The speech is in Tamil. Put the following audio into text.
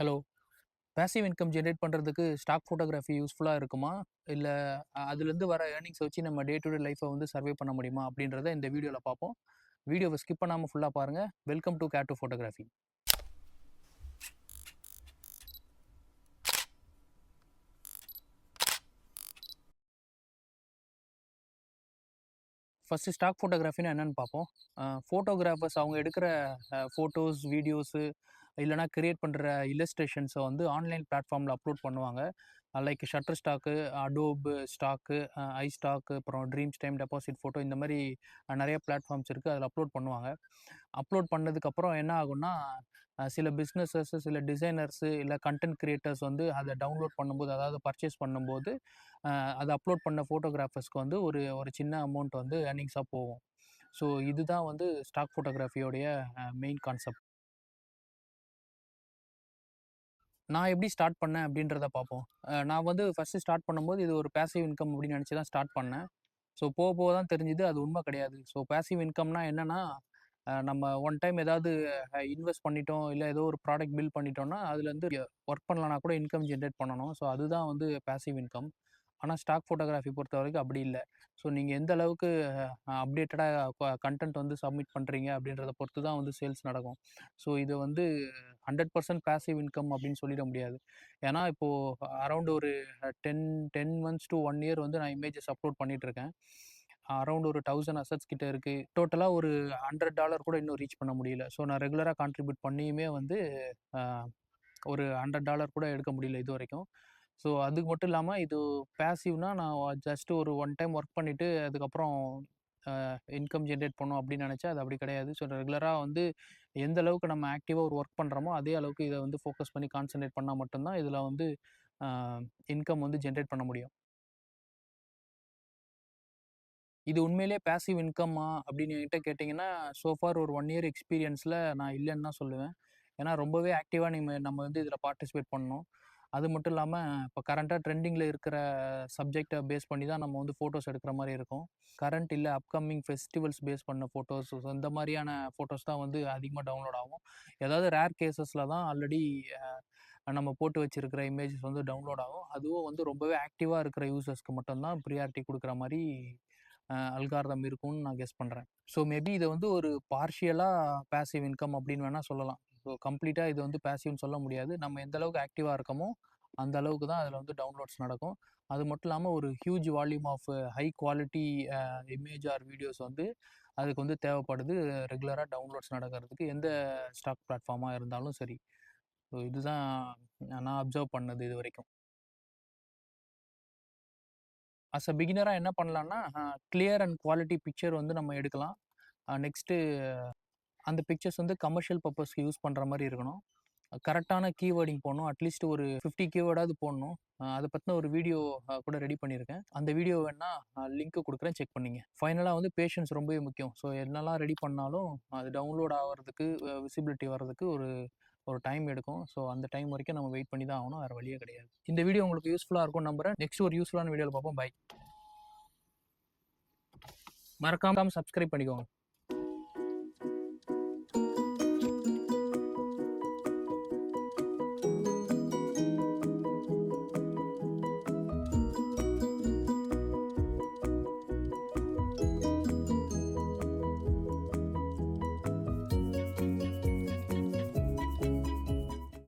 ஹலோ. பேசிவ் இன்கம் ஜெனரேட் பண்ணுறதுக்கு ஸ்டாக் ஃபோட்டோகிராஃபி யூஸ்ஃபுல்லாக இருக்குமா? இல்ல அதுலேருந்து வர ஏர்னிங்ஸ வச்சு நம்ம டே டு டே லைஃப்ப வந்து சர்வே பண்ண முடியுமா? அப்படின்றத இந்த வீடியோல பார்ப்போம். வீடியோவ ஸ்கிப் பண்ணாம ஃபுல்லா பாருங்க. Welcome to gate to photography. First stock ஃபோட்டோகிராஃபின்னா என்னன்னு பார்ப்போம். ஃபோட்டோகிராஃபர்ஸ் அவங்க எடுக்கிற ஃபோட்டோஸ், வீடியோஸு இல்லைனா கிரியேட் பண்ணுற இல்லஸ்ட்ரேஷன்ஸை வந்து ஆன்லைன் பிளாட்ஃபார்மில் அப்லோட் பண்ணுவாங்க. Like Shutterstock, Adobe stock, iStock, அப்புறம் ட்ரீம்ஸ் டைம், டெபாசிட் ஃபோட்டோ இந்த மாதிரி நிறைய பிளாட்ஃபார்ம்ஸ் இருக்குது. அதில் அப்லோட் பண்ணுவாங்க. அப்லோட் பண்ணதுக்கப்புறம் என்ன ஆகும்னா, சில பிஸ்னஸஸ், சில டிசைனர்ஸு, இல்லை கண்டென்ட் கிரியேட்டர்ஸ் வந்து அதை டவுன்லோட் பண்ணும்போது, அதாவது பர்ச்சேஸ் பண்ணும்போது, அதை அப்லோட் பண்ண ஃபோட்டோகிராஃபர்ஸ்க்கு வந்து ஒரு ஒரு சின்ன அமௌண்ட் வந்து ஏர்னிங்ஸாக போகும். ஸோ இதுதான் வந்து ஸ்டாக் ஃபோட்டோகிராஃபியோடைய மெயின் கான்செப்ட். நான் எப்படி ஸ்டார்ட் பண்ணேன் அப்படின்றத பார்ப்போம். நான் வந்து ஃபஸ்ட்டு ஸ்டார்ட் பண்ணும்போது இது ஒரு பேசிவ் இன்கம் அப்படின்னு நினச்சி தான் ஸ்டார்ட் பண்ணேன். ஸோ போக போக தான் தெரிஞ்சுது அது உண்மை கிடையாது. ஸோ பேசிவ் இன்கம்னா என்னன்னா, நம்ம ஒன் டைம் ஏதாவது இன்வெஸ்ட் பண்ணிட்டோம், இல்லை ஏதோ ஒரு ப்ராடக்ட் பில்ட் பண்ணிட்டோம்னா, அதுலேருந்து ஒர்க் பண்ணலனா கூட இன்கம் ஜென்ரேட் பண்ணணும். ஸோ அதுதான் வந்து பேசிவ் இன்கம். ஆனால் ஸ்டாக் ஃபோட்டோகிராஃபி பொறுத்த வரைக்கும் அப்படி இல்லை. ஸோ நீங்கள் எந்த அளவுக்கு அப்டேட்டடாக கண்டென்ட் வந்து சப்மிட் பண்ணுறீங்க அப்படின்றத பொறுத்து தான் வந்து சேல்ஸ் நடக்கும். ஸோ இது வந்து 100% பேசிவ் இன்கம் அப்படின்னு சொல்லிட முடியாது. ஏன்னா இப்போது அரௌண்ட் ஒரு 10 10 மந்த்ஸ் டு 1 இயர் வந்து நான் இமேஜஸ் அப்லோட் பண்ணிகிட்ருக்கேன். அரௌண்ட் ஒரு 1000 அசட்ஸ் கிட்ட இருக்குது. டோட்டலாக ஒரு $100 கூட இன்னும் ரீச் பண்ண முடியல. ஸோ நான் ரெகுலராக கான்ட்ரிபியூட் பண்ணியுமே வந்து ஒரு $100 கூட எடுக்க முடியல இது வரைக்கும். ஸோ அதுக்கு மட்டும் இல்லாமல் இது பேசிவ்னா நான் ஜஸ்ட் ஒரு ஒன் டைம் ஒர்க் பண்ணிவிட்டு அதுக்கப்புறம் இன்கம் ஜென்ரேட் பண்ணணும் அப்படின்னு நினச்சா அது அப்படி கிடையாது. ஸோ ரெகுலராக வந்து எந்த அளவுக்கு நம்ம ஆக்டிவாக ஒரு ஒர்க் பண்ணுறோமோ அதே அளவுக்கு இதை வந்து ஃபோக்கஸ் பண்ணி கான்சன்ட்ரேட் பண்ணால் மட்டும்தான் இதில் வந்து இன்கம் வந்து ஜென்ரேட் பண்ண முடியும். இது உண்மையிலேயே பேசிவ் இன்கம்மா அப்படின்னு என்கிட்ட கேட்டிங்கன்னா, ஃபார் ஒரு 1 இயர் எக்ஸ்பீரியன்ஸில் நான் இல்லைன்னு தான் சொல்லுவேன். ஏன்னா ரொம்பவே ஆக்டிவாக நம்ம வந்து இதில் பார்ட்டிசிபேட் பண்ணணும். அது மட்டும் இல்லாமல் இப்போ கரண்ட்டாக ட்ரெண்டிங்கில் இருக்கிற சப்ஜெக்டை பேஸ் பண்ணி தான் நம்ம வந்து ஃபோட்டோஸ் எடுக்கிற மாதிரி இருக்கும். கரண்ட் இல்லை அப்கமிங் ஃபெஸ்டிவல்ஸ் பேஸ் பண்ண ஃபோட்டோஸ், இந்த மாதிரியான ஃபோட்டோஸ் தான் வந்து அதிகமாக டவுன்லோட் ஆகும். ஏதாவது ரேர் கேசஸில் தான் ஆல்ரெடி நம்ம போட்டு வச்சிருக்கிற இமேஜஸ் வந்து டவுன்லோட் ஆகும். அதுவும் வந்து ரொம்பவே ஆக்டிவாக இருக்கிற யூசர்ஸ்க்கு மட்டும்தான் ப்ரியாரிட்டி கொடுக்குற மாதிரி அல்காரிதம் இருக்கும்னு நான் கெஸ் பண்ணுறேன். ஸோ மேபி இதை வந்து ஒரு பார்ஷியலாக பேசிவ் இன்கம் அப்படின்னு வேணால் சொல்லலாம். ஸோ கம்ப்ளீட்டாக இது வந்து பேசிவ்னு சொல்ல முடியாது. நம்ம எந்த அளவுக்கு ஆக்டிவாக இருக்கமோ அந்த அளவுக்கு தான் அதில் வந்து டவுன்லோட்ஸ் நடக்கும். அது மட்டும் இல்லாமல் ஒரு huge volume of high quality image or videos வந்து அதுக்கு வந்து தேவைப்படுது ரெகுலராக டவுன்லோட்ஸ் நடக்கிறதுக்கு, எந்த ஸ்டாக் பிளாட்ஃபார்மாக இருந்தாலும் சரி. ஸோ இதுதான் நான் அப்சர்வ் பண்ணது இது வரைக்கும். அஸ் அ பிகினராக என்ன பண்ணலான்னா, கிளியர் அண்ட் குவாலிட்டி பிக்சர் வந்து நம்ம எடுக்கலாம். நெக்ஸ்ட்டு அந்த பிக்சர்ஸ் வந்து கமர்ஷியல் பர்ப்பஸ்க்கு யூஸ் பண்ணுற மாதிரி இருக்கணும். கரெக்டான கீவேர்டிங் போடணும். அட்லீஸ்ட் ஒரு 50 கீவேர்டாவது போடணும். அதை பற்றின ஒரு வீடியோ கூட ரெடி பண்ணியிருக்கேன். அந்த வீடியோ வேணா லிங்க் கொடுக்குறேன், செக் பண்ணிங்க. ஃபைனலாக வந்து பேஷன்ஸ் ரொம்பவே முக்கியம். ஸோ என்னெல்லாம் ரெடி பண்ணாலும் அது டவுன்லோட் ஆகிறதுக்கு, விசிபிலிட்டி வர்றதுக்கு ஒரு ஒரு டைம் எடுக்கும். ஸோ அந்த டைம் வரைக்கும் நம்ம வெயிட் பண்ணி தான் ஆகணும். வேறு வழியே கிடையாது. இந்த வீடியோ உங்களுக்கு யூஸ்ஃபுல்லாக இருக்கும்னு நம்புறேன். நெக்ஸ்ட் ஒரு யூஸ்ஃபுல்லான வீடியோவில் பார்ப்போம். பை. மறக்காம சப்ஸ்கிரைப் பண்ணிக்கோங்க.